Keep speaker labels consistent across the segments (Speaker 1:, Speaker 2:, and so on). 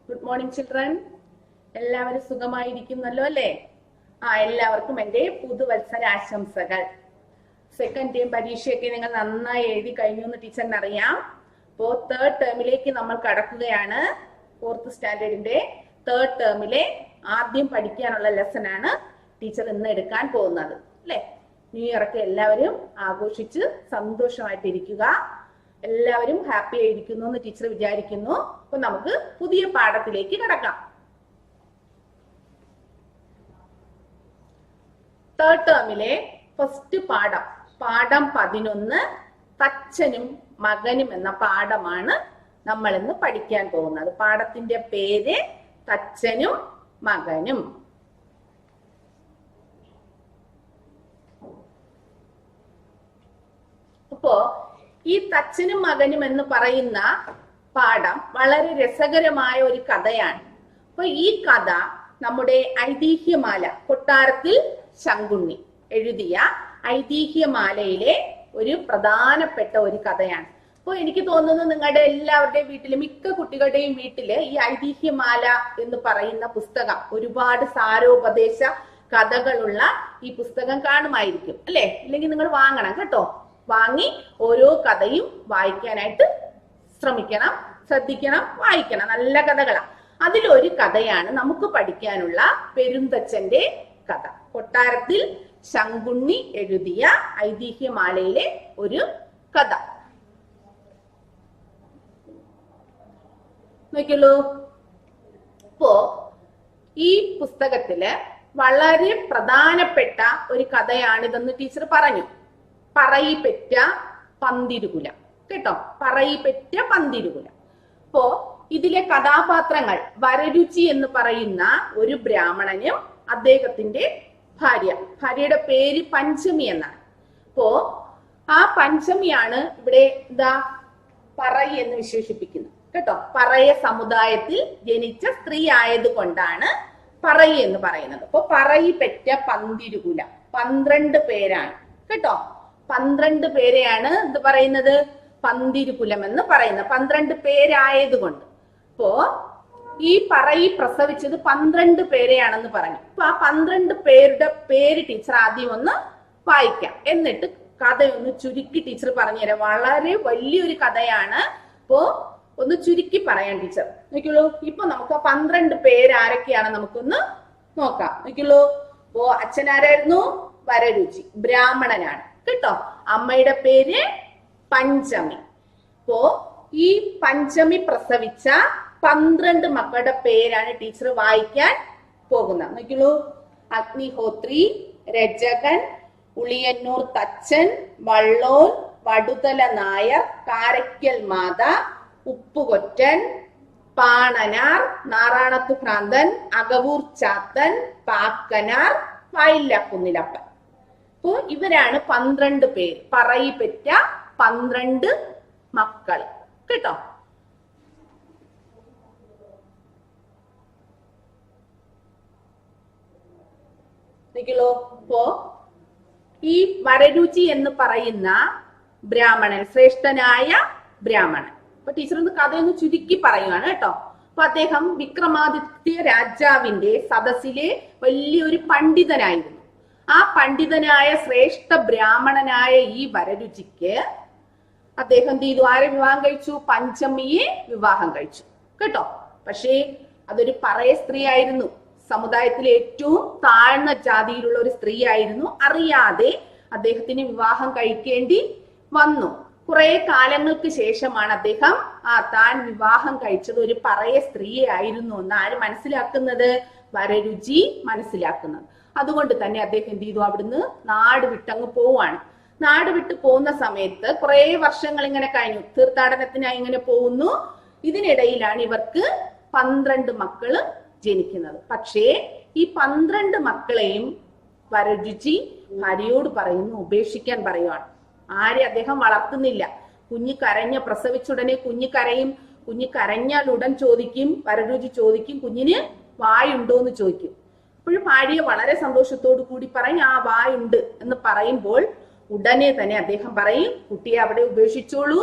Speaker 1: Good morning children. എല്ലാവരും സുഖമായിരിക്കുന്നല്ലോ അല്ലേ? എല്ലാവർക്കും എൻ്റെ പുതുവത്സര ആശംസകൾ. സെക്കൻഡ് ടേം പരീക്ഷയൊക്കെ നിങ്ങൾ നന്നായി എഴുതി കഴിഞ്ഞു എന്ന് ടീച്ചറിന് അറിയാം. അപ്പോൾ തേർഡ് ടേമിലേക്ക് നമ്മൾ കടക്കുകയാണ്. ഫോർത്ത് സ്റ്റാൻഡേർഡിന്റെ തേർഡ് ടേമിലെ ആദ്യം പഠിക്കാനുള്ള ലെസൺ ആണ് ടീച്ചർ ഇന്ന് എടുക്കാൻ പോകുന്നത് അല്ലേ? ന്യൂ ഇയർ ഒക്കെ എല്ലാവരും ആഘോഷിച്ച് സന്തോഷമായിട്ടിരിക്കുക. എല്ലാവരും ഹാപ്പി ആയിരിക്കുന്നു എന്ന് ടീച്ചർ വിചാരിക്കുന്നു. അപ്പൊ നമുക്ക് പുതിയ പാഠത്തിലേക്ക് കടക്കാം. തേർഡ് ടേമിലെ ഫസ്റ്റ് പാഠം 11 തച്ചനും മകനും എന്ന പാഠമാണ് നമ്മൾ ഇന്ന് പഠിക്കാൻ പോകുന്നത്. പാഠത്തിന്റെ പേര് തച്ചനും മകനും. അപ്പോ ഈ തച്ചനും മകനും എന്ന് പറയുന്ന പാഠം വളരെ രസകരമായ ഒരു കഥയാണ്. അപ്പൊ ഈ കഥ നമ്മുടെ ഐതിഹ്യമാല കൊട്ടാരത്തിൽ ശങ്കുണ്ണി എഴുതിയ ഐതിഹ്യമാലയിലെ ഒരു പ്രധാനപ്പെട്ട ഒരു കഥയാണ്. അപ്പോൾ എനിക്ക് തോന്നുന്നു നിങ്ങളുടെ എല്ലാവരുടെയും വീട്ടില്, മിക്ക കുട്ടികളുടെയും വീട്ടില് ഈ ഐതിഹ്യമാല എന്ന് പറയുന്ന പുസ്തകം, ഒരുപാട് സാരോപദേശ കഥകളുള്ള ഈ പുസ്തകം കാണുമായിരിക്കും അല്ലെ? ഇല്ലെങ്കിൽ നിങ്ങൾ വാങ്ങണം കേട്ടോ. വാങ്ങി ഓരോ കഥയും വായിക്കാനായിട്ട് ശ്രമിക്കണം, ശ്രദ്ധിക്കണം, വായിക്കണം. നല്ല കഥകളാണ്. അതിലൊരു കഥയാണ് നമുക്ക് പഠിക്കാനുള്ള പെരുന്തച്ചന്റെ കഥ. കൊട്ടാരത്തിൽ ശങ്കുണ്ണി എഴുതിയ ഐതിഹ്യമാലയിലെ ഒരു കഥ. നോക്കിയുള്ളൂ. ഇപ്പോ ഈ പുസ്തകത്തില് വളരെ പ്രധാനപ്പെട്ട ഒരു കഥയാണിതെന്ന് ടീച്ചർ പറഞ്ഞു. പറയിപ്പെറ്റ പന്തിരുകുലം കേട്ടോ. പറയിപ്പെറ്റ പന്തിരുകുലം. അപ്പോ ഇതിലെ കഥാപാത്രങ്ങൾ വരരുചി എന്ന് പറയുന്ന ഒരു ബ്രാഹ്മണനും അദ്ദേഹത്തിന്റെ ഭാര്യയുടെ പേര് പഞ്ചമി എന്നാണ്. അപ്പോ ആ പഞ്ചമിയാണ് ഇവിടെ പറയി എന്ന് വിശേഷിപ്പിക്കുന്നത് കേട്ടോ. പറയ സമുദായത്തിൽ ജനിച്ച സ്ത്രീ ആയതുകൊണ്ടാണ് പറയി എന്ന് പറയുന്നത്. അപ്പൊ പറയി പെറ്റ പന്തിരുകുലം 12 പേരാണ് കേട്ടോ. 12 പേരെയാണ് എന്ത് പറയുന്നത്? പന്തിരുകുലം എന്ന് പറയുന്നത്. 12 പേരായതുകൊണ്ട്. അപ്പോ ഈ പറയി പ്രസവിച്ചത് 12 പേരെയാണെന്ന് പറഞ്ഞു. അപ്പൊ ആ 12 പേരുടെ പേര് ടീച്ചർ ആദ്യം ഒന്ന് വായിക്കാം. എന്നിട്ട് കഥയൊന്ന് ചുരുക്കി ടീച്ചർ പറഞ്ഞുതരാം. വളരെ വലിയൊരു കഥയാണ്. അപ്പോ ഒന്ന് ചുരുക്കി പറയാം ടീച്ചർ. നോക്കിയുള്ളൂ. ഇപ്പൊ നമുക്ക് 12 പേരാരൊക്കെയാണ് നമുക്കൊന്ന് നോക്കാം. നോക്കിയുള്ളൂ. അപ്പോ അച്ഛനാരായിരുന്നു? വരരുചി, ബ്രാഹ്മണനാണ് കേട്ടോ. അമ്മയുടെ പേര് പഞ്ചമി. അപ്പോ ഈ പഞ്ചമി പ്രസവിച്ച 12 മക്കളുടെ പേരാണ് ടീച്ചർ വായിക്കാൻ പോകുന്നത്. നോക്കിയുള്ളൂ. അഗ്നിഹോത്രി, രജകൻ, ഉളിയന്നൂർ തച്ചൻ, വള്ളോൽ, വടുതല നായർ, കാരയ്ക്കൽ മാത, ഉപ്പുകൊറ്റൻ, പാണനാർ, നാറാണത്ത് ഭ്രാന്തൻ, അകവൂർ ചാത്തൻ, പാക്കനാർ, വയലക്കുന്നിലപ്പൻ. അപ്പോ ഇവരാണ് 12 പേര്. പറയിപ്പെറ്റ 12 മക്കൾ കേട്ടോ. നോക്കിയല്ലോ. അപ്പോ ഈ വരരുചി എന്ന് പറയുന്ന ബ്രാഹ്മണൻ, ശ്രേഷ്ഠനായ ബ്രാഹ്മണൻ. അപ്പൊ ടീച്ചർ ഒന്ന് കഥയൊന്ന് ചുരുക്കി പറയുകയാണ് കേട്ടോ. അപ്പൊ അദ്ദേഹം വിക്രമാദിത്യ രാജാവിന്റെ സദസ്സിലെ വലിയൊരു പണ്ഡിതനായിരുന്നു. ആ പണ്ഡിതനായ ശ്രേഷ്ഠ ബ്രാഹ്മണനായ ഈ വരരുചിക്ക് അദ്ദേഹം എന്ത് ചെയ്തു? ആരെ വിവാഹം കഴിച്ചു? പഞ്ചമിയെ വിവാഹം കഴിച്ചു കേട്ടോ. പക്ഷേ അതൊരു പറയ സ്ത്രീ ആയിരുന്നു. സമുദായത്തിലെ ഏറ്റവും താഴ്ന്ന ജാതിയിലുള്ള ഒരു സ്ത്രീ ആയിരുന്നു. അറിയാതെ അദ്ദേഹത്തിന് വിവാഹം കഴിക്കേണ്ടി വന്നു. കുറെ കാലങ്ങൾക്ക് ശേഷമാണ് അദ്ദേഹം താൻ വിവാഹം കഴിച്ചത് ഒരു പറയ സ്ത്രീയെ ആയിരുന്നു എന്ന് ആര് മനസ്സിലാക്കുന്നത്? വരരുചി മനസ്സിലാക്കുന്നത്. അതുകൊണ്ട് തന്നെ അദ്ദേഹം എന്ത് ചെയ്തു? അവിടുന്ന് നാട് വിട്ടങ്ങ് പോവാണ്. നാട് വിട്ട് പോകുന്ന സമയത്ത് കുറെ വർഷങ്ങൾ ഇങ്ങനെ കഴിഞ്ഞു. തീർത്ഥാടനത്തിനായി ഇങ്ങനെ പോകുന്നു. ഇതിനിടയിലാണ് ഇവർക്ക് 12 മക്കള് ജനിക്കുന്നത്. പക്ഷേ ഈ 12 മക്കളെയും വരരുചി ഭാര്യയോട് പറയുന്നു, ഉപേക്ഷിക്കാൻ പറയുവാണ്. ആരെ അദ്ദേഹം വളർത്തുന്നില്ല. കുഞ്ഞ് കരഞ്ഞ പ്രസവിച്ചുടനെ കുഞ്ഞ് കരയും. കുഞ്ഞ് കരഞ്ഞാൽ ഉടൻ ചോദിക്കും, വരരുചി ചോദിക്കും, കുഞ്ഞിന് വായുണ്ടോ എന്ന് ചോദിക്കും. അപ്പോഴും ഭാര്യ വളരെ സന്തോഷത്തോടു കൂടി പറയും, ആ വായുണ്ട് എന്ന് പറയുമ്പോൾ ഉടനെ തന്നെ അദ്ദേഹം പറയും, കുട്ടിയെ അവിടെ ഉപേക്ഷിച്ചോളൂ,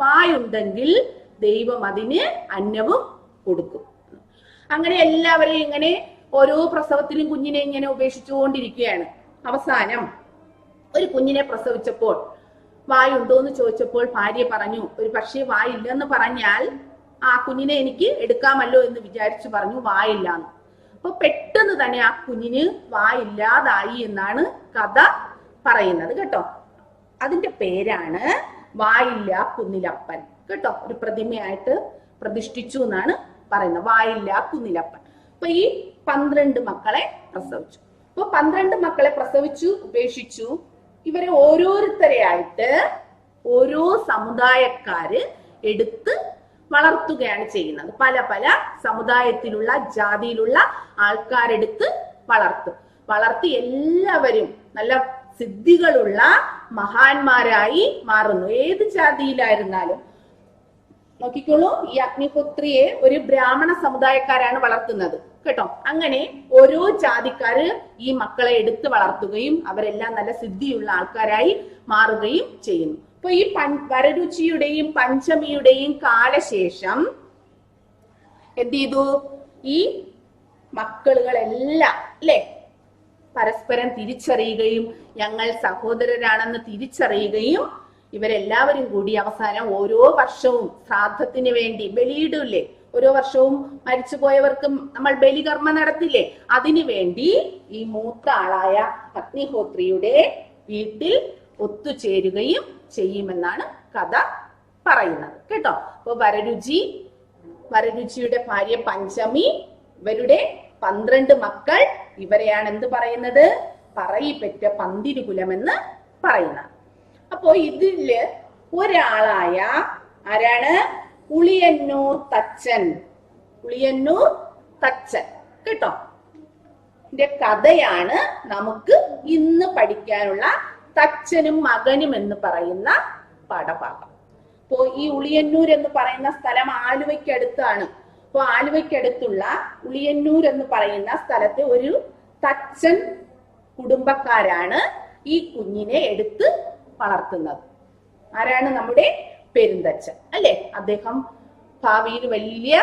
Speaker 1: വായുണ്ടെങ്കിൽ ദൈവം അതിന് അന്നവും കൊടുക്കും. അങ്ങനെ എല്ലാവരെയും ഇങ്ങനെ ഓരോ പ്രസവത്തിലും കുഞ്ഞിനെ ഇങ്ങനെ ഉപേക്ഷിച്ചുകൊണ്ടിരിക്കുകയാണ്. അവസാനം ഒരു കുഞ്ഞിനെ പ്രസവിച്ചപ്പോൾ വായുണ്ടോ എന്ന് ചോദിച്ചപ്പോൾ ഭാര്യ പറഞ്ഞു, ഒരു പക്ഷേ വായില്ലെന്ന് പറഞ്ഞാൽ ആ കുഞ്ഞിനെ എനിക്ക് എടുക്കാമല്ലോ എന്ന് വിചാരിച്ചു പറഞ്ഞു വായില്ലാന്ന്. അപ്പൊ പെട്ടെന്ന് തന്നെ ആ കുഞ്ഞിന് വായില്ലാതായി എന്നാണ് കഥ പറയുന്നത് കേട്ടോ. അതിന്റെ പേരാണ് വായില്ല കുന്നിലപ്പൻ കേട്ടോ. ഒരു പ്രതിമയായിട്ട് പ്രതിഷ്ഠിച്ചു എന്നാണ് പറയുന്നത്, വായില്ല കുന്നിലപ്പൻ. അപ്പൊ ഈ 12 മക്കളെ പ്രസവിച്ചു. അപ്പൊ 12 മക്കളെ പ്രസവിച്ചു ഉപേക്ഷിച്ചു. ഇവരെ ഓരോരുത്തരെയായിട്ട് ഓരോ സമുദായക്കാര് എടുത്ത് വളർത്തുകയാണ് ചെയ്യുന്നത്. പല പല സമുദായത്തിലുള്ള ജാതിയിലുള്ള ആൾക്കാരെടുത്ത് വളർത്തി എല്ലാവരും നല്ല സിദ്ധികളുള്ള മഹാന്മാരായി മാറുന്നു. ഏത് ജാതിയിലായിരുന്നാലും. നോക്കിക്കോളൂ, ഈ അഗ്നിഹോത്രിയെ ഒരു ബ്രാഹ്മണ സമുദായക്കാരാണ് വളർത്തുന്നത് കേട്ടോ. അങ്ങനെ ഓരോ ജാതിക്കാര് ഈ മക്കളെ എടുത്ത് വളർത്തുകയും അവരെല്ലാം നല്ല സിദ്ധിയുള്ള ആൾക്കാരായി മാറുകയും ചെയ്യുന്നു. അപ്പൊ ഈ വരരുചിയുടെയും പഞ്ചമിയുടെയും കാലശേഷം എന്ത് ചെയ്തു? ഈ മക്കളുകളെല്ലാം അല്ലെ പരസ്പരം തിരിച്ചറിയുകയും ഞങ്ങൾ സഹോദരരാണെന്ന് തിരിച്ചറിയുകയും ഇവരെല്ലാവരും കൂടി അവസാനം ഓരോ വർഷവും ശ്രാദ്ധത്തിന് വേണ്ടി ബലിയിടില്ലേ, ഓരോ വർഷവും മരിച്ചുപോയവർക്ക് നമ്മൾ ബലികർമ്മ നടത്തില്ലേ, അതിനു വേണ്ടി ഈ മൂത്ത ആളായ അഗ്നിഹോത്രിയുടെ വീട്ടിൽ ഒത്തുചേരുകയും ചെയ്യുമെന്നാണ് കഥ പറയുന്നത് കേട്ടോ. അപ്പൊ വരരുചിയുടെ ഭാര്യ പഞ്ചമി, ഇവരുടെ 12 മക്കൾ, ഇവരെയാണ് എന്ത് പറയുന്നത്? പറയിപ്പെറ്റ പന്തിരുകുലം എന്ന് പറയുന്നത്. അപ്പോ ഇതില് ഒരാളായ ആരാണ്? ഉളിയന്നൂർ തച്ചൻ കേട്ടോ. ഇതിന്റെ കഥയാണ് നമുക്ക് ഇന്ന് പഠിക്കാനുള്ള തച്ചനും മകനും എന്ന് പറയുന്ന പാഠഭാഗം. അപ്പോ ഈ ഉളിയന്നൂർ എന്ന് പറയുന്ന സ്ഥലം ആലുവയ്ക്കടുത്താണ്. അപ്പൊ ആലുവയ്ക്കടുത്തുള്ള ഉളിയന്നൂർ എന്ന് പറയുന്ന സ്ഥലത്തെ ഒരു തച്ചൻ കുടുംബക്കാരാണ് ഈ കുഞ്ഞിനെ എടുത്ത് വളർത്തുന്നത്. ആരാണ്? നമ്മുടെ പെരുന്തച്ചൻ അല്ലെ. അദ്ദേഹം ഭാവിയിൽ വലിയ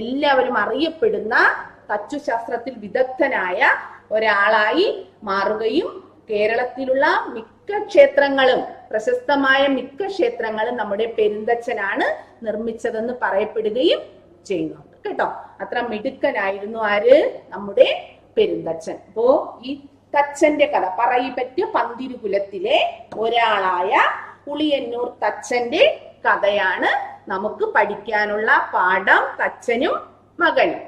Speaker 1: എല്ലാവരും അറിയപ്പെടുന്ന തച്ചുശാസ്ത്രത്തിൽ വിദഗ്ധനായ ഒരാളായി മാറുകയും കേരളത്തിലുള്ള മിക്ക ക്ഷേത്രങ്ങളും, പ്രശസ്തമായ മിക്ക ക്ഷേത്രങ്ങളും നമ്മുടെ പെരുന്തച്ചനാണ് നിർമ്മിച്ചതെന്ന് പറയപ്പെടുകയും ചെയ്യുന്നുണ്ട് കേട്ടോ. അത്ര മിടുക്കനായിരുന്നു ആര്? നമ്മുടെ പെരുന്തച്ചൻ. അപ്പോ ഈ തച്ചന്റെ കഥ, പറയിപ്പറ്റ പന്തിരുകുലത്തിലെ ഒരാളായ ഉളിയന്നൂർ തച്ചന്റെ കഥയാണ് നമുക്ക് പഠിക്കാനുള്ള പാഠം തച്ചനും മകനും.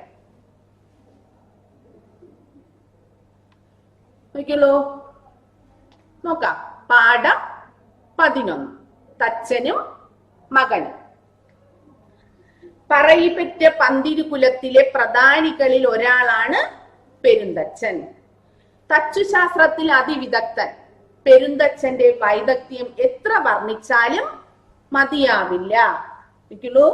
Speaker 1: നോക്കിയല്ലോ, നോക്കാം. പാഠം 11 തച്ചനും മകനും. പറയിപ്പറ്റ പന്തിരുകുലത്തിലെ പ്രധാനികളിൽ ഒരാളാണ് പെരുന്തച്ചൻ. തച്ചുശാസ്ത്രത്തിൽ അതിവിദഗ്ധൻ. പെരുന്തച്ചന്റെ വൈദഗ്ധ്യം എത്ര വർണ്ണിച്ചാലും മതിയാവില്ല. നോക്കിയല്ലോ,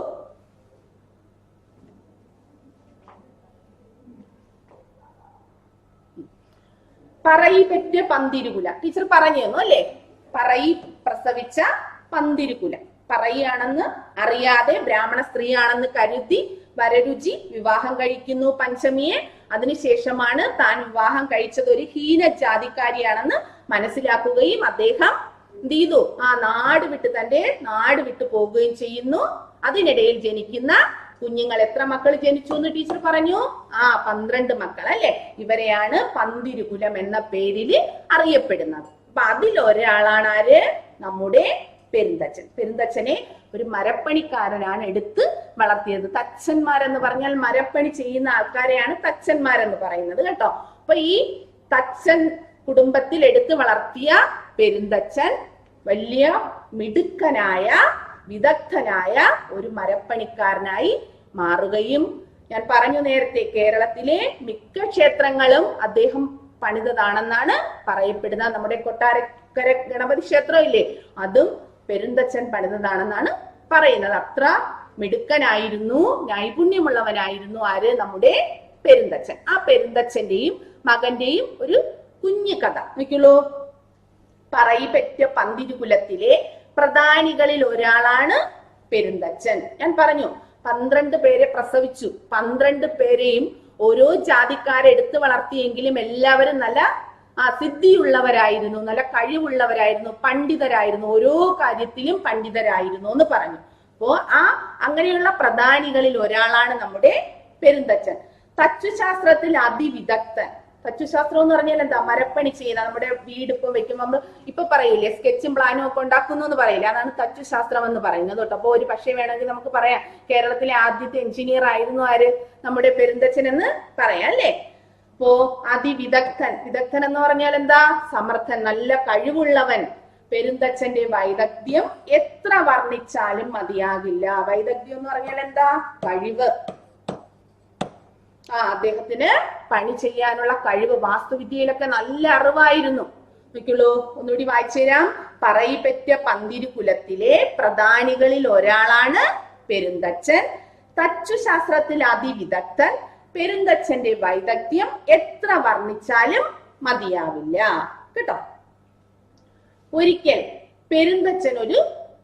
Speaker 1: പറയിപ്പറ്റ പന്തിരുകുല ടീച്ചർ പറഞ്ഞു തന്നു അല്ലെ. പറയി പ്രസവിച്ച പന്തിരുകുല, പറയാണെന്ന് അറിയാതെ ബ്രാഹ്മണ സ്ത്രീയാണെന്ന് കരുതി വരരുചി വിവാഹം കഴിക്കുന്നു പഞ്ചമിയെ. അതിനുശേഷമാണ് താൻ വിവാഹം കഴിച്ചത് ഒരു ഹീന ജാതിക്കാരിയാണെന്ന് മനസ്സിലാക്കുകയും അദ്ദേഹം എന്ത് ചെയ്തു? തന്റെ നാട് വിട്ടു പോവുകയും ചെയ്യുന്നു. അതിനിടയിൽ ജനിക്കുന്ന കുഞ്ഞുങ്ങൾ, എത്ര മക്കൾ ജനിച്ചു എന്ന് ടീച്ചർ പറഞ്ഞു? 12 മക്കൾ അല്ലെ. ഇവരെയാണ് പന്തിരുകുലം എന്ന പേരിൽ അറിയപ്പെടുന്നത്. അപ്പൊ അതിലൊരാളാണ് ആര്? നമ്മുടെ പെരുന്തച്ചൻ. പെരുന്തച്ചനെ ഒരു മരപ്പണിക്കാരനാണ് എടുത്ത് വളർത്തിയത്. തച്ചന്മാരെന്ന് പറഞ്ഞാൽ മരപ്പണി ചെയ്യുന്ന ആൾക്കാരെയാണ് തച്ചന്മാരെന്ന് പറയുന്നത് കേട്ടോ. അപ്പൊ ഈ തച്ചൻ കുടുംബത്തിൽ എടുത്ത് വളർത്തിയ പെരുന്തച്ചൻ വലിയ മിടുക്കനായ വിദഗ്ധനായ ഒരു മരപ്പണിക്കാരനായി മാറുകയും, ഞാൻ പറഞ്ഞു നേരത്തെ, കേരളത്തിലെ മിക്ക ക്ഷേത്രങ്ങളും അദ്ദേഹം പണിതതാണെന്നാണ് പറയപ്പെടുന്നത്. നമ്മുടെ കൊട്ടാരക്കര ഗണപതി ക്ഷേത്രം ഇല്ലേ, അതും പെരുന്തച്ചൻ പണിതതാണെന്നാണ് പറയുന്നത്. അത്ര മിടുക്കനായിരുന്നു, നൈപുണ്യമുള്ളവനായിരുന്നു ആര്? നമ്മുടെ പെരുന്തച്ചൻ. ആ പെരുന്തച്ചന്റെയും മകന്റെയും ഒരു കുഞ്ഞു കഥ നോക്കിയുള്ളൂ. പറയിപ്പറ്റ പന്തിരുകുലത്തിലെ പ്രധാനികളിൽ ഒരാളാണ് പെരുന്തച്ചൻ. ഞാൻ പറഞ്ഞു 12 പേരെ പ്രസവിച്ചു. 12 പേരെയും ഓരോ ജാതിക്കാരെ എടുത്തു വളർത്തിയെങ്കിലും എല്ലാവരും നല്ല സിദ്ധിയുള്ളവരായിരുന്നു, നല്ല കഴിവുള്ളവരായിരുന്നു, പണ്ഡിതരായിരുന്നു, ഓരോ കാര്യത്തിലും പണ്ഡിതരായിരുന്നു എന്ന് പറഞ്ഞു. അപ്പോ അങ്ങനെയുള്ള പ്രധാനികളിൽ ഒരാളാണ് നമ്മുടെ പെരുന്തച്ഛൻ. തച്ചുശാസ്ത്രത്തിൽ അതിവിദഗ്ധൻ. തച്ചുശാസ്ത്രം എന്ന് പറഞ്ഞാൽ എന്താ? മരപ്പണി ചെയ്യുന്ന, നമ്മുടെ വീട് ഇപ്പൊ വെക്കുമ്പോൾ നമ്മൾ ഇപ്പൊ പറയില്ലേ സ്കെച്ചും പ്ലാനും ഒക്കെ ഉണ്ടാക്കുന്നു എന്ന് പറയില്ലേ, അതാണ് തച്ചുശാസ്ത്രം എന്ന് പറയുന്നത് കേട്ടോ. അപ്പൊ ഒരു പക്ഷേ വേണമെങ്കിൽ നമുക്ക് പറയാം കേരളത്തിലെ ആദ്യത്തെ എഞ്ചിനീയർ ആയിരുന്നു ആര്? നമ്മുടെ പെരുന്തച്ഛൻ എന്ന് പറയാം അല്ലേ. അപ്പോ അതിവിദഗ്ധൻ, വിദഗ്ധൻ എന്ന് പറഞ്ഞാൽ എന്താ? സമർത്ഥൻ, നല്ല കഴിവുള്ളവൻ. പെരുന്തച്ഛന്റെ വൈദഗ്ധ്യം എത്ര വർണ്ണിച്ചാലും മതിയാകില്ല. വൈദഗ്ധ്യം എന്ന് പറഞ്ഞാൽ എന്താ? കഴിവ്. അദ്ദേഹത്തിന് പണി ചെയ്യാനുള്ള കഴിവ്, വാസ്തുവിദ്യയിലൊക്കെ നല്ല അറിവായിരുന്നു. നോക്കിയുള്ളൂ, ഒന്നുകൂടി വായിച്ചു തരാം. പറയിപ്പറ്റ പന്തിരു കുലത്തിലെ പ്രധാനികളിൽ ഒരാളാണ് പെരുന്തച്ഛൻ. തച്ചുശാസ്ത്രത്തിൽ അതിവിദഗ്ധൻ. പെരുന്തച്ഛന്റെ വൈദഗ്ധ്യം എത്ര വർണ്ണിച്ചാലും മതിയാവില്ല കേട്ടോ. ഒരിക്കൽ പെരുന്തച്ഛൻ ഒരു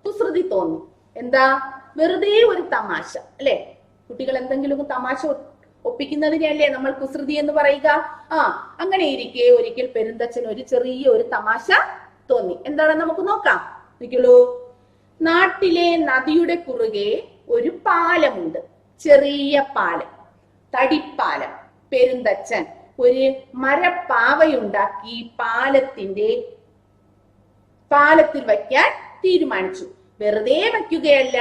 Speaker 1: കുസൃതി തോന്നി. എന്താ? വെറുതെ ഒരു തമാശ അല്ലെ. കുട്ടികൾ എന്തെങ്കിലും തമാശ ഒപ്പിക്കുന്നതിനെയല്ലേ നമ്മൾ കുസൃതി എന്ന് പറയുക. അങ്ങനെ ഇരിക്കെ ഒരിക്കൽ പെരുന്തച്ഛൻ ഒരു ചെറിയ തമാശ തോന്നി. എന്താണെന്ന് നമുക്ക് നോക്കാം. നോക്കിയുള്ളൂ, നാട്ടിലെ നദിയുടെ കുറുകെ ഒരു പാലമുണ്ട്, ചെറിയ പാലം, തടിപ്പാലം. പെരുന്തച്ഛൻ ഒരു മരപ്പാവയുണ്ടാക്കി പാലത്തിൽ വയ്ക്കാൻ തീരുമാനിച്ചു. വെറുതെ വയ്ക്കുകയല്ല,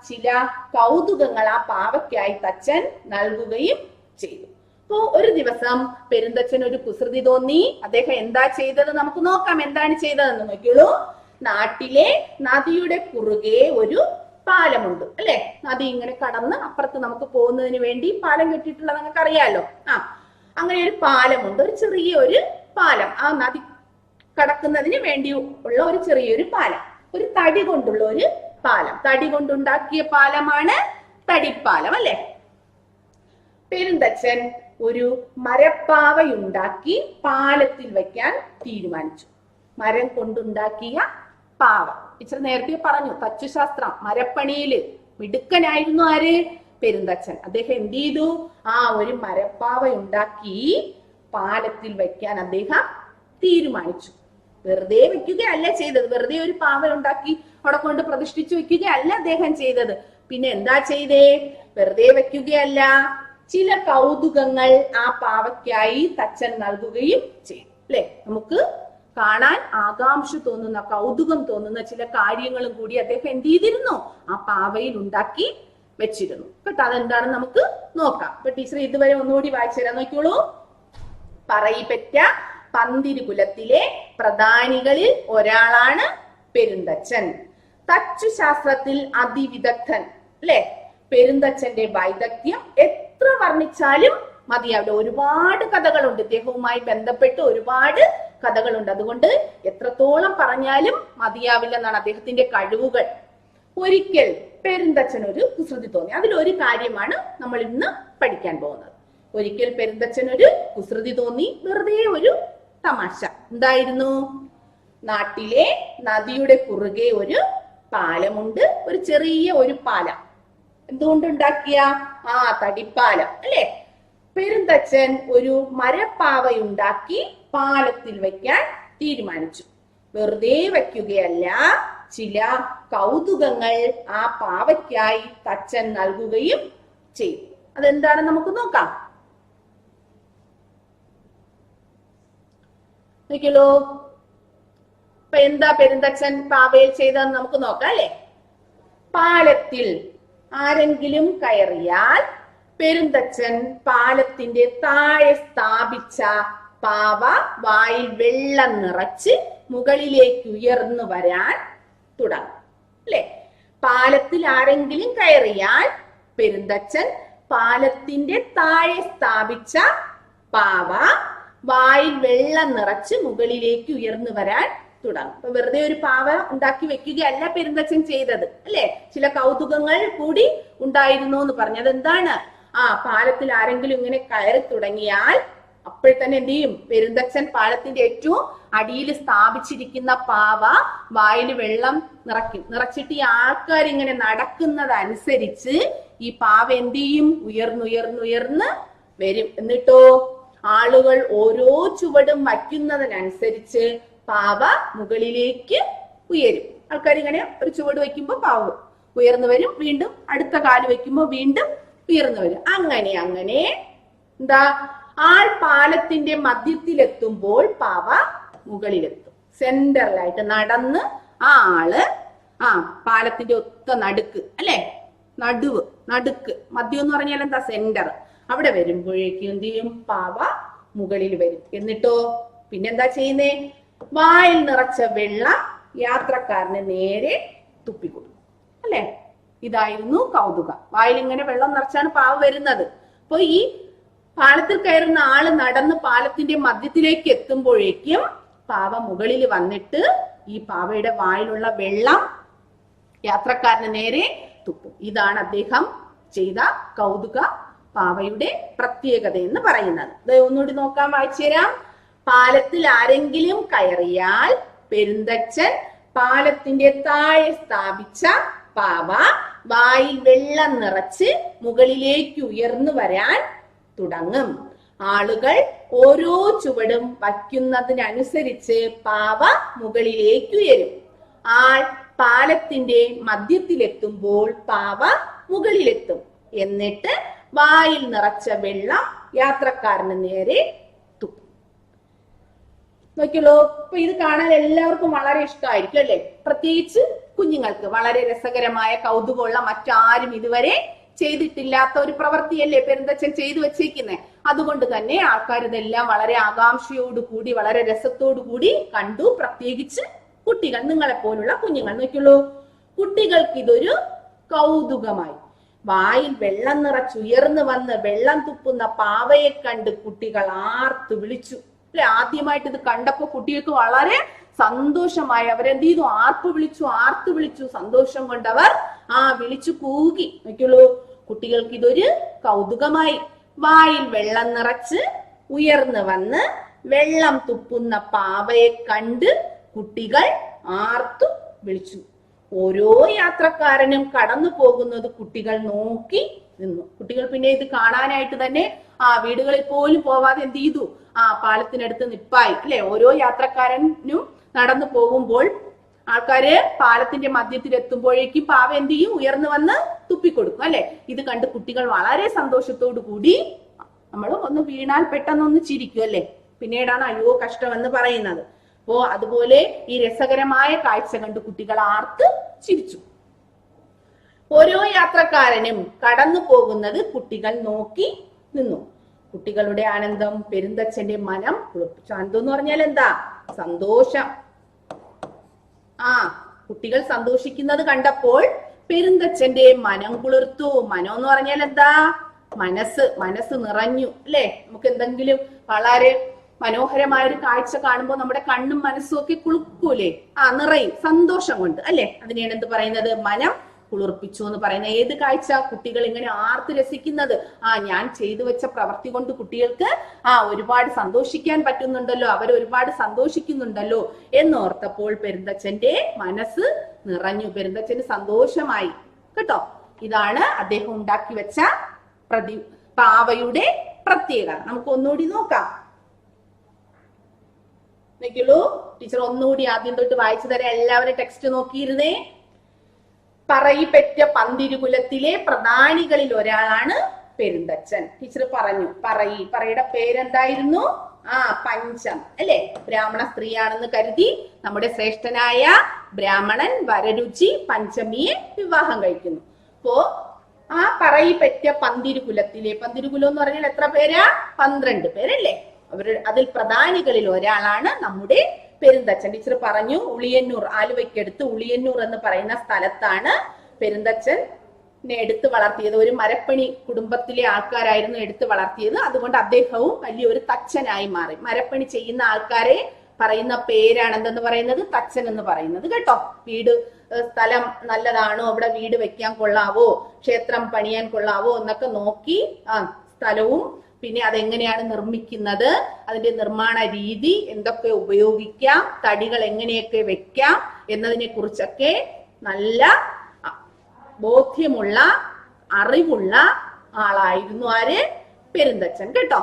Speaker 1: ചില കൗതുകങ്ങൾ ആ പാവയ്ക്കായി തച്ചൻ നൽകുകയും ചെയ്തു. അപ്പോ ഒരു ദിവസം പെരുന്തച്ഛൻ ഒരു കുസൃതി തോന്നി. അദ്ദേഹം എന്താ ചെയ്തത് നമുക്ക് നോക്കാം. എന്താണ് ചെയ്തതെന്ന് നോക്കിയുള്ളൂ. നാട്ടിലെ നദിയുടെ കുറുകെ ഒരു പാലമുണ്ട് അല്ലെ. നദി ഇങ്ങനെ കടന്ന് അപ്പുറത്ത് നമുക്ക് പോകുന്നതിന് വേണ്ടി പാലം കെട്ടിയിട്ടുള്ളത് നിങ്ങൾക്ക് അറിയാലോ. അങ്ങനെ ഒരു പാലമുണ്ട്, ഒരു ചെറിയ പാലം. ആ നദി കടക്കുന്നതിന് വേണ്ടി ഉള്ള ഒരു ചെറിയൊരു പാലം, ഒരു തടി കൊണ്ടുള്ള ഒരു പാലം. തടി കൊണ്ടുണ്ടാക്കിയ പാലമാണ് തടിപ്പാലം അല്ലെ. പെരുന്തച്ഛൻ ഒരു മരപ്പാവയുണ്ടാക്കി പാലത്തിൽ വയ്ക്കാൻ തീരുമാനിച്ചു. മരം കൊണ്ടുണ്ടാക്കിയ പാവ. ഇച്ചിരി നേരത്തെ പറഞ്ഞു തച്ചുശാസ്ത്രം, മരപ്പണിയില് മിടുക്കനായിരുന്നു ആര്? പെരുന്തച്ഛൻ. അദ്ദേഹം എന്ത് ചെയ്തു? ഒരു മരപ്പാവയുണ്ടാക്കി പാലത്തിൽ വയ്ക്കാൻ അദ്ദേഹം തീരുമാനിച്ചു. വെറുതെ വെക്കുകയല്ല ചെയ്തത്. വെറുതെ ഒരു പാവ ഉണ്ടാക്കി അവിടെ കൊണ്ട് പ്രതിഷ്ഠിച്ചു വെക്കുകയല്ല അദ്ദേഹം ചെയ്തത്. പിന്നെ എന്താ ചെയ്തേ? വെറുതെ വെക്കുകയല്ല, ചില കൗതുകങ്ങൾ ആ പാവയ്ക്കായി തച്ചൻ നൽകുകയും ചെയ്തു അല്ലെ. നമുക്ക് കാണാൻ ആകാംക്ഷ തോന്നുന്ന, കൗതുകം തോന്നുന്ന ചില കാര്യങ്ങളും കൂടി അദ്ദേഹം എന്ത് ചെയ്തിരുന്നു? ആ പാവയിൽ ഉണ്ടാക്കി വെച്ചിരുന്നു കേട്ടോ. അതെന്താണെന്ന് നമുക്ക് നോക്കാം. അപ്പൊ ടീച്ചർ ഇതുവരെ ഒന്നുകൂടി വായിച്ചു തരാൻ നോക്കിയോളൂ. പറയിപ്പറ്റ പന്തിരു കുലത്തിലെ പ്രധാനികളിൽ ഒരാളാണ് പെരുന്തച്ഛൻ. തച്ചുശാസ്ത്രത്തിൽ അതിവിദഗ്ധൻ അല്ലെ. പെരുന്തച്ഛന്റെ വൈദഗ്ധ്യം എത്ര വർണ്ണിച്ചാലും മതിയാവില്ല. ഒരുപാട് കഥകളുണ്ട്, ഇദ്ദേഹവുമായി ബന്ധപ്പെട്ട് ഒരുപാട് കഥകളുണ്ട്. അതുകൊണ്ട് എത്രത്തോളം പറഞ്ഞാലും മതിയാവില്ല എന്നാണ് അദ്ദേഹത്തിന്റെ കഴിവുകൾ. ഒരിക്കൽ പെരുന്തച്ഛൻ ഒരു കുസൃതി തോന്നി. അതിലൊരു കാര്യമാണ് നമ്മൾ ഇന്ന് പഠിക്കാൻ പോകുന്നത്. ഒരിക്കൽ പെരുന്തച്ഛൻ ഒരു കുസൃതി തോന്നി, വെറുതെ ഒരു തമാശ. എന്തായിരുന്നു? നാട്ടിലെ നദിയുടെ കുറുകെ ഒരു പാലമുണ്ട്, ഒരു ചെറിയ പാലം. എന്തുകൊണ്ടുണ്ടാക്കിയ? തടിപ്പാലം അല്ലെ. പെരുന്തച്ഛൻ ഒരു മരപ്പാവയുണ്ടാക്കി പാലത്തിൽ വയ്ക്കാൻ തീരുമാനിച്ചു. വെറുതെ വയ്ക്കുകയല്ല, ചില കൗതുകങ്ങൾ ആ പാവയ്ക്കായി തച്ചൻ നൽകുകയും ചെയ്തു. അതെന്താണെന്ന് നമുക്ക് നോക്കാം. നോക്കിയല്ലോ. അപ്പൊ എന്താ പെരുന്തച്ഛൻ പാവയിൽ ചെയ്തതെന്ന് നമുക്ക് നോക്കാം അല്ലെ. പാലത്തിൽ ആരെങ്കിലും കയറിയാൽ പെരുന്തച്ഛൻ പാലത്തിന്റെ താഴെ സ്ഥാപിച്ച പാവ വായിൽ വെള്ളം നിറച്ച് മുകളിലേക്ക് ഉയർന്നു വരാൻ തുടങ്ങും അല്ലെ. പാലത്തിൽ ആരെങ്കിലും കയറിയാൽ പെരുന്തച്ഛൻ പാലത്തിന്റെ താഴെ സ്ഥാപിച്ച പാവ വായിൽ വെള്ളം നിറച്ച് മുകളിലേക്ക് ഉയർന്നു വരാൻ തുടങ്ങും. അപ്പൊ വെറുതെ ഒരു പാവ ഉണ്ടാക്കി വെക്കുകയല്ല പെരുന്തച്ഛൻ ചെയ്തത് അല്ലെ. ചില കൗതുകങ്ങൾ കൂടി ഉണ്ടായിരുന്നു എന്ന് പറഞ്ഞത് എന്താണ്? പാലത്തിൽ ആരെങ്കിലും ഇങ്ങനെ കയറി തുടങ്ങിയാൽ അപ്പോൾ തന്നെ എന്ത് ചെയ്യും? പെരുന്തച്ഛൻ പാലത്തിന്റെ ഏറ്റവും അടിയിൽ സ്ഥാപിച്ചിരിക്കുന്ന പാവ വായിൽ വെള്ളം നിറച്ചിട്ട് ഈ ആൾക്കാർ ഇങ്ങനെ നടക്കുന്നതനുസരിച്ച് ഈ പാവ എന്ത് ചെയ്യും? ഉയർന്നുയർന്നുയർന്ന് വരും. എന്നിട്ടോ ആളുകൾ ഓരോ ചുവടും വയ്ക്കുന്നതിനനുസരിച്ച് പാവ മുകളിലേക്ക് ഉയരും. ആൾക്കാർ ഇങ്ങനെ ഒരു ചുവട് വയ്ക്കുമ്പോൾ പാവ ഉയർന്നു വരും, വീണ്ടും അടുത്ത കാല് വയ്ക്കുമ്പോൾ വീണ്ടും ഉയർന്നു വരും. അങ്ങനെ അങ്ങനെ എന്താ ആൾ പാലത്തിന്റെ മധ്യത്തിലെത്തുമ്പോൾ പാവ മുകളിലെത്തും. സെന്ററിലായിട്ട് നടന്ന് ആ ആള് പാലത്തിന്റെ ഒത്ത നടുക്ക് അല്ലെ, നടുക്ക് മധ്യം എന്ന് പറഞ്ഞാൽ എന്താ? സെന്റർ. അവിടെ വരുമ്പോഴേക്കും എന്ത് ചെയ്യും? പാവ മുകളിൽ വരും. എന്നിട്ടോ പിന്നെന്താ ചെയ്യുന്നേ? വായിൽ നിറച്ച വെള്ളം യാത്രക്കാരന് നേരെ തുപ്പിക്കൊടുക്കും അല്ലെ. ഇതായിരുന്നു കൗതുകം. വായിൽ ഇങ്ങനെ വെള്ളം നിറച്ചാണ് പാവ വരുന്നത്. അപ്പൊ ഈ പാലത്തിൽ കയറുന്ന ആള് നടന്ന് പാലത്തിന്റെ മധ്യത്തിലേക്ക് എത്തുമ്പോഴേക്കും പാവ മുകളിൽ വന്നിട്ട് ഈ പാവയുടെ വായിലുള്ള വെള്ളം യാത്രക്കാരന് നേരെ തുപ്പും. ഇതാണ് അദ്ദേഹം ചെയ്ത കൗതുക പാവയുടെ പ്രത്യേകത എന്ന് പറയുന്നത്. ഒന്നുകൂടി നോക്കാം, വായിച്ചു തരാം. പാലത്തിൽ ആരെങ്കിലും കയറിയാൽ പെരുന്തച്ഛൻ പാലത്തിന്റെ താഴെ സ്ഥാപിച്ച പാവ വായിൽ വെള്ളം നിറച്ച് മുകളിലേക്ക് ഉയർന്നു വരാൻ തുടങ്ങും. ആളുകൾ ഓരോ ചുവടും വയ്ക്കുന്നതിനനുസരിച്ച് പാവ മുകളിലേക്ക് ഉയരും. ആൾ പാലത്തിന്റെ മധ്യത്തിലെത്തുമ്പോൾ പാവ മുകളിലെത്തും. എന്നിട്ട് വായിൽ നിറച്ച വെള്ളം യാത്രക്കാരന് നേരെ തുപ്പും. നോക്കിയല്ലോ. അപ്പൊ ഇത് കാണാൻ എല്ലാവർക്കും വളരെ ഇഷ്ടമായിരിക്കും അല്ലെ. പ്രത്യേകിച്ച് കുഞ്ഞുങ്ങൾക്ക് വളരെ രസകരമായ കൗതുകമുള്ള, മറ്റാരും ഇതുവരെ ചെയ്തിട്ടില്ലാത്ത ഒരു പ്രവൃത്തിയല്ലേ പെരുന്തച്ഛൻ ചെയ്തു വെച്ചേക്കുന്നേ. അതുകൊണ്ട് തന്നെ ആൾക്കാർ ഇതെല്ലാം വളരെ ആകാംക്ഷയോടുകൂടി വളരെ രസത്തോടു കൂടി കണ്ടു. പ്രത്യേകിച്ച് കുട്ടികൾ, നിങ്ങളെ പോലുള്ള കുഞ്ഞുങ്ങൾ. നോക്കിയുള്ളൂ, കുട്ടികൾക്ക് ഇതൊരു കൗതുകമായി. വായിൽ വെള്ളം നിറച്ചുയർന്നു വന്ന് വെള്ളം തുപ്പുന്ന പാവയെ കണ്ട് കുട്ടികൾ ആർത്തു വിളിച്ചു അല്ലെ. ആദ്യമായിട്ട് ഇത് കണ്ടപ്പോ കുട്ടികൾക്ക് വളരെ സന്തോഷമായി. അവരെന്ത് ചെയ്തു? ആർത്തു വിളിച്ചു. സന്തോഷം കൊണ്ടവർ വിളിച്ചു കൂകി. നോക്കിയുള്ളൂ, കുട്ടികൾക്ക് ഇതൊരു കൗതുകമായി. വായിൽ വെള്ളം നിറച്ച് ഉയർന്നു വന്ന് വെള്ളം തുപ്പുന്ന പാവയെ കണ്ട് കുട്ടികൾ ആർത്തു വിളിച്ചു. ഓരോ യാത്രക്കാരനും കടന്നു പോകുന്നത് കുട്ടികൾ നോക്കി നിന്നു. കുട്ടികൾ പിന്നെ ഇത് കാണാനായിട്ട് തന്നെ വീടുകളിൽ പോലും പോവാതെ എന്ത് ചെയ്തു? പാലത്തിനടുത്ത് നിപ്പായി അല്ലെ. ഓരോ യാത്രക്കാരനും നടന്നു പോകുമ്പോൾ ആൾക്കാര് പാലത്തിന്റെ മധ്യത്തിൽ എത്തുമ്പോഴേക്കും പാവ എന്ത് ചെയ്യും? ഉയർന്നു വന്ന് തുപ്പിക്കൊടുക്കും അല്ലെ. ഇത് കണ്ട് കുട്ടികൾ വളരെ സന്തോഷത്തോടു കൂടി, നമ്മൾ ഒന്ന് വീണാൽ പെട്ടെന്നൊന്ന് ചിരിക്കും അല്ലെ, പിന്നീടാണ് അയ്യോ കഷ്ടം എന്ന് പറയുന്നത്. അപ്പോ അതുപോലെ ഈ രസകരമായ കാഴ്ച കണ്ട് കുട്ടികൾ ആർത്ത് ചിരിച്ചു. ഓരോ യാത്രക്കാരനും കടന്നു പോകുന്നത് കുട്ടികൾ നോക്കി നിന്നു. കുട്ടികളുടെ ആനന്ദം പെരുന്തച്ഛന്റെ മനം കുളിർപ്പിച്ചു. ആനന്ദം എന്ന് പറഞ്ഞാൽ എന്താ? സന്തോഷം. കുട്ടികൾ സന്തോഷിക്കുന്നത് കണ്ടപ്പോൾ പെരുന്തച്ഛന്റെ മനം കുളിർത്തു. മനം എന്ന് പറഞ്ഞാൽ എന്താ? മനസ്സ് നിറഞ്ഞു അല്ലെ. നമുക്ക് എന്തെങ്കിലും വളരെ മനോഹരമായ ഒരു കാഴ്ച കാണുമ്പോൾ നമ്മുടെ കണ്ണും മനസ്സും ഒക്കെ കുളിർക്കൂലേ? നിറയും സന്തോഷം കൊണ്ട് അല്ലെ. അതിനെയാണ് എന്ത് പറയുന്നത്? മനം കുളിർപ്പിച്ചു എന്ന് പറയുന്നത്. ഏത് കാഴ്ച? കുട്ടികൾ ഇങ്ങനെ ആർത്ത് രസിക്കുന്നത്. ഞാൻ ചെയ്തു വെച്ച പ്രവൃത്തി കൊണ്ട് കുട്ടികൾക്ക് ഒരുപാട് സന്തോഷിക്കാൻ പറ്റുന്നുണ്ടല്ലോ, അവർ ഒരുപാട് സന്തോഷിക്കുന്നുണ്ടല്ലോ എന്നോർത്തപ്പോൾ പെരുന്തച്ഛന്റെ മനസ്സ് നിറഞ്ഞു. പെരുന്തച്ഛന് സന്തോഷമായി കേട്ടോ. ഇതാണ് അദ്ദേഹം ഉണ്ടാക്കി വെച്ച പാവയുടെ പ്രത്യേകത. നമുക്ക് ഒന്നുകൂടി നോക്കാം. നോക്കിയുള്ളൂ, ടീച്ചർ ഒന്നുകൂടി ആദ്യം തൊട്ട് വായിച്ചു തരാം. എല്ലാവരും ടെക്സ്റ്റ് നോക്കിയിരുന്നേ. പറയിപ്പെറ്റ പന്തിരുകുലത്തിലെ പ്രധാനികളിൽ ഒരാളാണ് പെരുന്തച്ഛൻ. ടീച്ചർ പറഞ്ഞു പറയുടെ പേരെന്തായിരുന്നു? പഞ്ചം അല്ലെ. ബ്രാഹ്മണ സ്ത്രീയാണെന്ന് കരുതി നമ്മുടെ ശ്രേഷ്ഠനായ ബ്രാഹ്മണൻ വരരുചി പഞ്ചമിയെ വിവാഹം കഴിക്കുന്നു. അപ്പോ പറയിപ്പെറ്റ പന്തിരുകുലത്തിലെ, പന്തിരുകുലം എന്ന് പറഞ്ഞാൽ എത്ര പേരാ? 12 പേരല്ലേ. അതിൽ പ്രധാനികളിൽ ഒരാളാണ് നമ്മുടെ പെരുന്തച്ഛൻ. ടീച്ചർ പറഞ്ഞു ഉളിയന്നൂർ, ആലുവയ്ക്കടുത്ത് ഉളിയന്നൂർ എന്ന് പറയുന്ന സ്ഥലത്താണ് പെരുന്തച്ഛനെ എടുത്തു വളർത്തിയത്. ഒരു മരപ്പണി കുടുംബത്തിലെ ആൾക്കാരായിരുന്നു എടുത്തു വളർത്തിയത്. അതുകൊണ്ട് അദ്ദേഹവും വലിയൊരു തച്ചനായി മാറി. മരപ്പണി ചെയ്യുന്ന ആൾക്കാരെ പറയുന്ന പേരാണ് എന്തെന്ന് പറയുന്നത്? തച്ചൻ എന്ന് പറയുന്നത് കേട്ടോ. വീട് സ്ഥലം നല്ലതാണോ, അവിടെ വീട് വെക്കാൻ കൊള്ളാവോ, ക്ഷേത്രം പണിയാൻ കൊള്ളാവോ എന്നൊക്കെ നോക്കി സ്ഥലവും പിന്നെ അതെങ്ങനെയാണ് നിർമ്മിക്കുന്നത്, അതിന്റെ നിർമ്മാണ രീതി, എന്തൊക്കെ ഉപയോഗിക്കാം, തടികൾ എങ്ങനെയൊക്കെ വെക്കാം എന്നതിനെ കുറിച്ചൊക്കെ നല്ല ബോധ്യമുള്ള അറിവുള്ള ആളായിരുന്നു ആര്? പെരുന്തച്ഛൻ കേട്ടോ.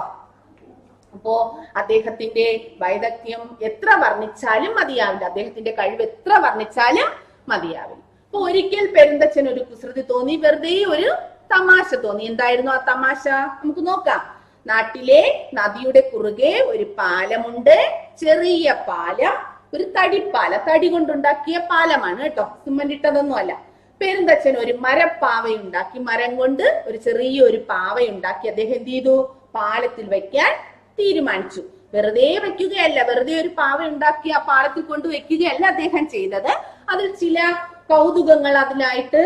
Speaker 1: അപ്പോ അദ്ദേഹത്തിന്റെ വൈദഗ്ധ്യം എത്ര വർണ്ണിച്ചാലും മതിയാവില്ല, അദ്ദേഹത്തിന്റെ കഴിവ് എത്ര വർണ്ണിച്ചാലും മതിയാവില്ല. അപ്പൊ ഒരിക്കൽ പെരുന്തച്ഛൻ ഒരു കുസൃതി തോന്നി, വെറുതെ ഒരു തമാശ തോന്നി. എന്തായിരുന്നു ആ തമാശ? നമുക്ക് നോക്കാം. നാട്ടിലെ നദിയുടെ കുറുകെ ഒരു പാലമുണ്ട്, ചെറിയ പാലം, ഒരു തടിപ്പാല, തടി കൊണ്ടുണ്ടാക്കിയ പാലമാണ് കേട്ടോ, സിമന്റ് ഇട്ടതൊന്നും അല്ല. പെരുന്തച്ഛൻ ഒരു മരപ്പാവയുണ്ടാക്കി, മരം കൊണ്ട് ഒരു ചെറിയൊരു പാവയുണ്ടാക്കി അദ്ദേഹം എന്ത് ചെയ്തു? പാലത്തിൽ വെക്കാൻ തീരുമാനിച്ചു. വെറുതെ വെക്കുകയല്ല, വെറുതെ ഒരു പാവ ഉണ്ടാക്കി ആ പാലത്തിൽ കൊണ്ട് വെക്കുകയല്ല അദ്ദേഹം ചെയ്തത്. അതിൽ ചില കൗതുകങ്ങൾ അതിനായിട്ട്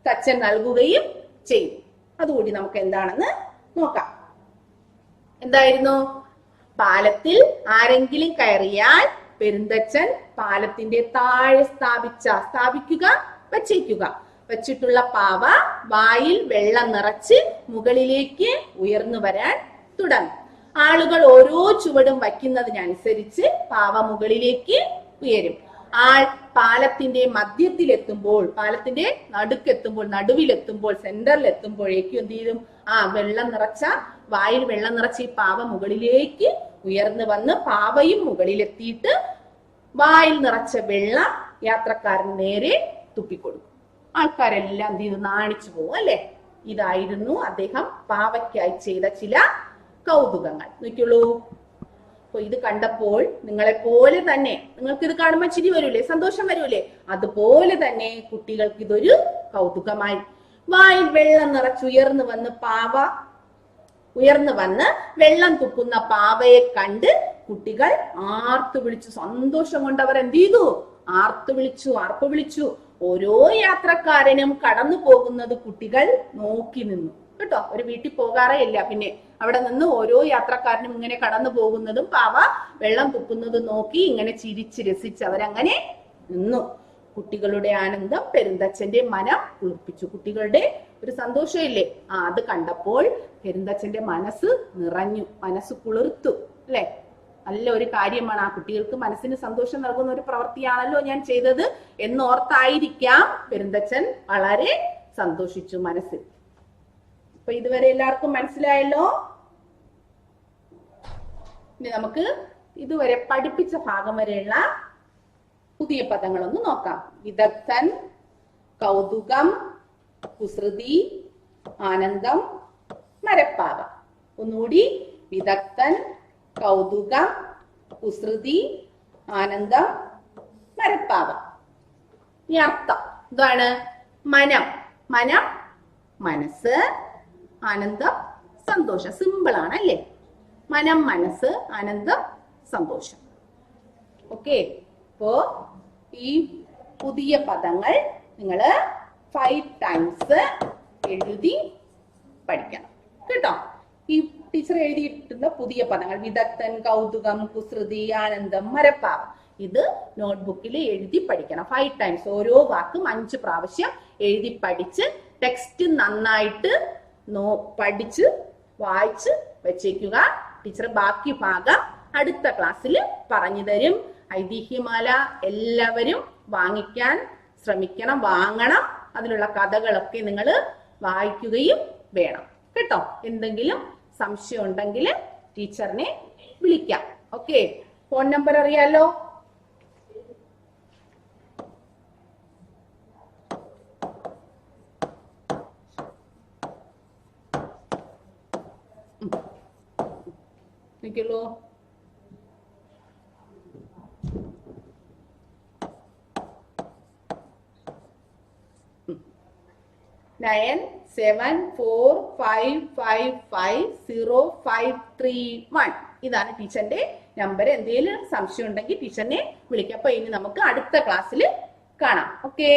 Speaker 1: തച്ചൻ നൽകുകയും ചെയ്തു. അതുകൂടി നമുക്ക് എന്താണെന്ന് നോക്കാം. എന്തായിരുന്നു? പാലത്തിൽ ആരെങ്കിലും കയറിയാൽ പെരുന്തച്ഛൻ പാലത്തിന്റെ താഴെ വെച്ചിട്ടുള്ള പാവ വായിൽ വെള്ളം നിറച്ച് മുകളിലേക്ക് ഉയർന്നു വരാൻ തുടങ്ങും. ആളുകൾ ഓരോ ചുവടും വയ്ക്കുന്നതിനനുസരിച്ച് പാവ മുകളിലേക്ക് ഉയരും. ആൾ പാലത്തിന്റെ മധ്യത്തിലെത്തുമ്പോൾ, പാലത്തിന്റെ നടുവിലെത്തുമ്പോൾ, സെന്ററിലെത്തുമ്പോഴേക്കും എന്ത് ചെയ്യും? വായിൽ വെള്ളം നിറച്ച ഈ പാവ മുകളിലേക്ക് ഉയർന്നു വന്ന് പാവയും മുകളിലെത്തിയിട്ട് വായിൽ നിറച്ച വെള്ളം യാത്രക്കാരന് നേരെ തുപ്പിക്കൊടുക്കും. ആൾക്കാരെല്ലാം എന്ത് ചെയ്തു? നാണിച്ചു പോകും അല്ലെ? ഇതായിരുന്നു അദ്ദേഹം പാവയ്ക്കായി ചെയ്ത ചില കൗതുകങ്ങൾ. നോക്കിയുള്ളൂ. അപ്പൊ ഇത് കണ്ടപ്പോൾ നിങ്ങളെ പോലെ തന്നെ, നിങ്ങൾക്ക് ഇത് കാണുമ്പോൾ ചിരി വരൂലേ, സന്തോഷം വരൂലേ? അതുപോലെ തന്നെ കുട്ടികൾക്ക് ഇതൊരു കൗതുകമായി. വായിൽ വെള്ളം നിറച്ചുയർന്നു വന്ന് വെള്ളം തുപ്പുന്ന പാവയെ കണ്ട് കുട്ടികൾ ആർത്തു വിളിച്ചു. സന്തോഷം കൊണ്ട് അവർ എന്ത് ചെയ്തു? ആർപ്പ് വിളിച്ചു. ഓരോ യാത്രക്കാരനും കടന്നു പോകുന്നത് കുട്ടികൾ നോക്കി നിന്നു കേട്ടോ. ഒരു വീട്ടിൽ പോകാറേ ഇല്ല, പിന്നെ അവിടെ നിന്ന് ഓരോ യാത്രക്കാരനും ഇങ്ങനെ കടന്നു പോകുന്നതും പാവ വെള്ളം തുപ്പുന്നതും നോക്കി ഇങ്ങനെ ചിരിച്ച് രസിച്ച് അവരങ്ങനെ നിന്നു. കുട്ടികളുടെ ആനന്ദം പെരുന്തച്ഛന്റെ മനം കുളിർപ്പിച്ചു. കുട്ടികളുടെ ഒരു സന്തോഷമില്ലേ, അത് കണ്ടപ്പോൾ പെരുന്തച്ഛന്റെ മനസ്സ് നിറഞ്ഞു, മനസ്സ് കുളിർത്തു അല്ലെ? നല്ല ഒരു കാര്യമാണ്. ആ കുട്ടികൾക്ക് മനസ്സിന് സന്തോഷം നൽകുന്ന ഒരു പ്രവൃത്തിയാണല്ലോ ഞാൻ ചെയ്തത് എന്നോർത്തായിരിക്കാം പെരുന്തച്ഛൻ വളരെ സന്തോഷിച്ചു മനസ്സിൽ. അപ്പൊ ഇതുവരെ എല്ലാവർക്കും മനസ്സിലായല്ലോ. ഇനി നമുക്ക് ഇതുവരെ പഠിപ്പിച്ച ഭാഗം വരെയുള്ള പുതിയ പദങ്ങളൊന്ന് നോക്കാം. വിദഗ്ധൻ, കൗതുകം, കുസൃതി, ആനന്ദം, മരപ്പാവ. ഒന്നുകൂടി. വിദഗ്ധൻ, കൗതുകം, കുസൃതി, ആനന്ദം, മരപ്പാവ. ഈ അർത്ഥം എന്താണ്? മനം, മനസ്സ്, ആനന്ദം, സന്തോഷം. സിമ്പിൾ ആണ് അല്ലേ? മനം, മനസ്സ്, ആനന്ദം, സന്തോഷം. ഓക്കെ. അപ്പോ ഈ പുതിയ പദങ്ങൾ നിങ്ങൾ 5 times എഴുതി പഠിക്കണം കേട്ടോ. ഈ ടീച്ചർ എഴുതിയിട്ടുള്ള പുതിയ പദങ്ങൾ വിദഗ്ധൻ, കൗതുകം, കുസൃതി, ആനന്ദം, മരപ്പാവ, ഇത് നോട്ട്ബുക്കിൽ എഴുതി പഠിക്കണം 5 times. ഓരോ വാക്കും 5 പ്രാവശ്യം എഴുതി പഠിച്ച് ടെക്സ്റ്റ് നന്നായിട്ട് പഠിച്ച് വായിച്ച് വെച്ചേക്കുക. ടീച്ചർ ബാക്കി ഭാഗം അടുത്ത ക്ലാസ്സിൽ പറഞ്ഞു തരും. ഐതിഹ്യമാല എല്ലാവരും വാങ്ങിക്കാൻ ശ്രമിക്കണം, വാങ്ങണം. അതിലുള്ള കഥകളൊക്കെ നിങ്ങൾ വായിക്കുകയും വേണം കേട്ടോ. എന്തെങ്കിലും സംശയം ഉണ്ടെങ്കിൽ ടീച്ചറിനെ വിളിക്കാം. ഓക്കെ. ഫോൺ നമ്പർ അറിയാലോ? നോക്കിയുള്ളൂ. 9745550531. ഇതാണ് ടീച്ചറിന്റെ നമ്പർ. എന്തെങ്കിലും സംശയം ഉണ്ടെങ്കിൽ ടീച്ചറിനെ വിളിക്കാം. അപ്പൊ ഇനി നമുക്ക് അടുത്ത ക്ലാസ്സിൽ കാണാം. ഓക്കെ.